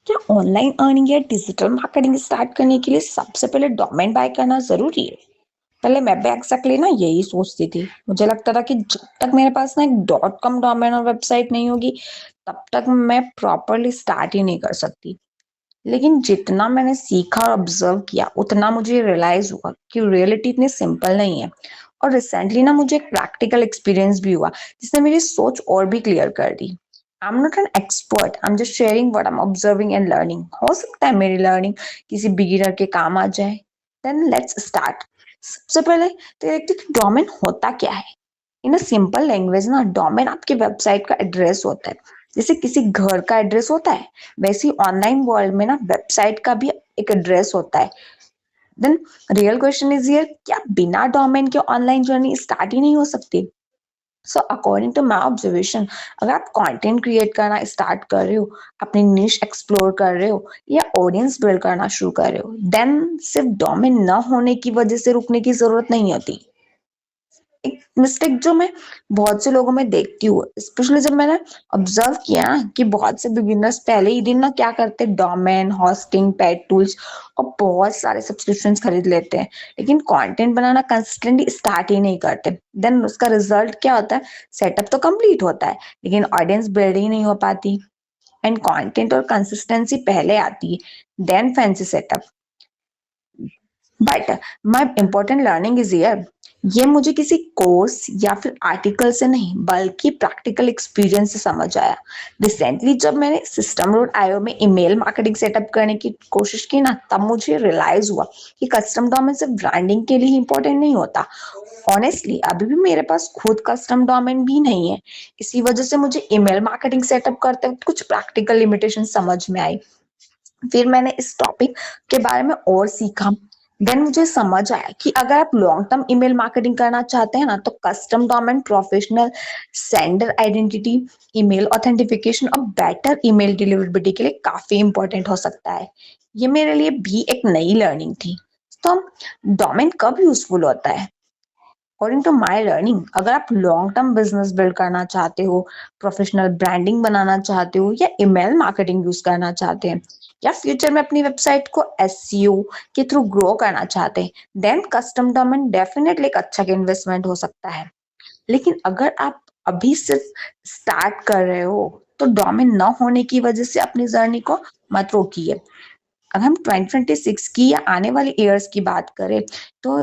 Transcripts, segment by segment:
क्या online earning या digital marketing start करने के लिए सबसे पहले डोमेन बाय करना जरूरी है? पहले मैं भी एग्जैक्टली ना यही सोचती थी। मुझे लगता था कि जब तक मेरे पास ना एक डॉट कॉम डोमेन और वेबसाइट नहीं होगी तब तक मैं प्रॉपरली स्टार्ट ही नहीं कर सकती। लेकिन जितना मैंने सीखा और ऑब्जर्व किया उतना मुझे रियलाइज हुआ कि रियलिटी इतनी सिंपल नहीं है। और रिसेंटली ना मुझे एक प्रैक्टिकल एक्सपीरियंस भी हुआ जिसने मेरी सोच और भी क्लियर कर दी। I am not an expert, I am just sharing what I am observing and learning. हो सकता है मेरी लर्निंग किसी बिगिनर के काम आ जाए। Then let's start. सबसे पहले तो देखते हैं कि डोमेन होता क्या है। इन अ सिंपल लैंग्वेज ना डोमेन आपकी वेबसाइट का एड्रेस होता है। जैसे किसी घर का एड्रेस होता है वैसे ही ऑनलाइन वर्ल्ड में ना वेबसाइट का भी एक एड्रेस होता है। Then real question is here, क्या बिना डोमेन के ऑनलाइन जर्नी स्टार्ट ही नहीं हो सकती? So according to my observation, अगर आप कंटेंट क्रिएट करना स्टार्ट कर रहे हो, अपनी निश एक्सप्लोर कर रहे हो या ऑडियंस बिल्ड करना शुरू कर रहे हो, देन सिर्फ डोमेन न होने की वजह से रुकने की जरूरत नहीं होती। एक मिस्टेक जो मैं बहुत से लोगों में देखती हूँ, स्पेशली जब मैंने ऑब्जर्व किया ना कि बहुत से बिगिनर्स पहले ही दिन ना क्या करते, डोमेन होस्टिंग पेड टूल्स और बहुत सारे सब्सक्रिप्शंस खरीद लेते हैं, लेकिन कंटेंट बनाना कंसिस्टेंटली स्टार्ट ही नहीं करते। देन उसका रिजल्ट क्या होता है? सेटअप तो कंप्लीट होता है लेकिन ऑडियंस बिल्ड ही नहीं हो पाती। एंड कंटेंट और कंसिस्टेंसी पहले आती है then fancy setup. But my important learning is here, ये मुझे किसी कोर्स या फिर आर्टिकल से नहीं बल्कि प्रैक्टिकल एक्सपीरियंस से समझ आया। रिसेंटली जब मैंने सिस्टम रोड आईओ में ईमेल मार्केटिंग सेटअप करने की कोशिश की ना, तब मुझे रियलाइज हुआ कि कस्टम डोमेन सिर्फ ब्रांडिंग के लिए ही इंपॉर्टेंट नहीं होता। ऑनेस्टली अभी भी मेरे पास खुद कस्टम डोमेन भी नहीं है। इसी वजह से मुझे ईमेल मार्केटिंग सेटअप करते वक्त कुछ प्रैक्टिकल लिमिटेशन समझ में आई। फिर मैंने इस टॉपिक के बारे में और सीखा। देन मुझे समझ आया कि अगर आप लॉन्ग टर्म ईमेल मार्केटिंग करना चाहते हैं ना, तो custom domain, professional sender identity, email authentication और बेटर ईमेल डिलीवरेबिलिटी के लिए काफी इंपॉर्टेंट हो सकता है। ये मेरे लिए भी एक नई लर्निंग थी। तो डोमेन कब यूजफुल होता है? अकॉर्डिंग टू माई लर्निंग, अगर आप लॉन्ग टर्म बिजनेस बिल्ड करना चाहते हो, प्रोफेशनल ब्रांडिंग बनाना चाहते हो या ईमेल मार्केटिंग यूज करना चाहते हैं, या फ्यूचर में अपनी वेबसाइट को एसईओ के थ्रू ग्रो करना चाहते हैं, देन कस्टम डोमेन डेफिनेटली एक अच्छा इन्वेस्टमेंट हो सकता है। लेकिन अगर आप अभी सिर्फ स्टार्ट कर रहे हो तो डोमेन न होने की वजह से अपनी जर्नी को मत रोकिए। अगर हम 2026 की या आने वाले ईयर्स की बात करें तो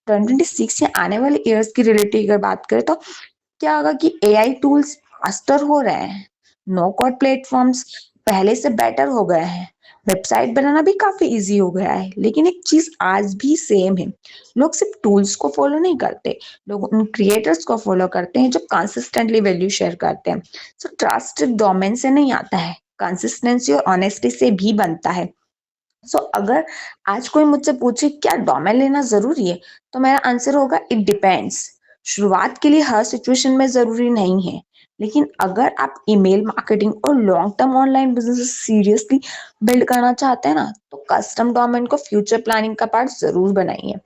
2026 या आने वाले ईयर्स की रिलेटिव अगर बात करें तो क्या होगा कि एआई टूल्स फास्टर हो रहे हैं, नो कोड प्लेटफॉर्म्स पहले से बेटर हो गए हैं, वेबसाइट बनाना भी काफी इजी हो गया है। लेकिन एक चीज आज भी सेम है, लोग सिर्फ टूल्स को फॉलो नहीं करते, लोग उन क्रिएटर्स को फॉलो करते हैं जो कंसिस्टेंटली वैल्यू शेयर करते हैं। सो ट्रस्ट डोमेन से नहीं आता है, कंसिस्टेंसी और ऑनेस्टी से भी बनता है। अगर आज कोई मुझसे पूछे क्या डोमेन लेना जरूरी है, तो मेरा आंसर होगा इट डिपेंड्स। शुरुआत के लिए हर सिचुएशन में जरूरी नहीं है, लेकिन अगर आप ईमेल मार्केटिंग और long term online business seriously build करना चाहते हैं ना, तो कस्टम डोमेन को फ्यूचर प्लानिंग का पार्ट जरूर बनाइए।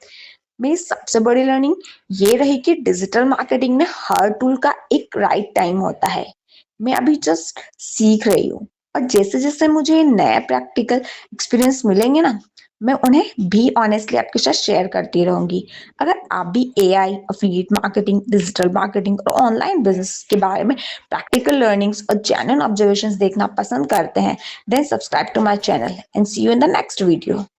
मेरी सबसे बड़ी लर्निंग ये रही कि डिजिटल मार्केटिंग में हर टूल का एक राइट टाइम होता है। मैं अभी जस्ट सीख रही हूँ और जैसे जैसे मुझे नए प्रैक्टिकल एक्सपीरियंस मिलेंगे ना, मैं उन्हें भी ऑनेस्टली आपके साथ शेयर करती रहूंगी। अगर आप भी AI, affiliate marketing, digital marketing और ऑनलाइन बिजनेस के बारे में प्रैक्टिकल लर्निंग्स और जेन्युइन ऑब्जर्वेशंस देखना पसंद करते हैं, then subscribe to my channel and see you in the next video.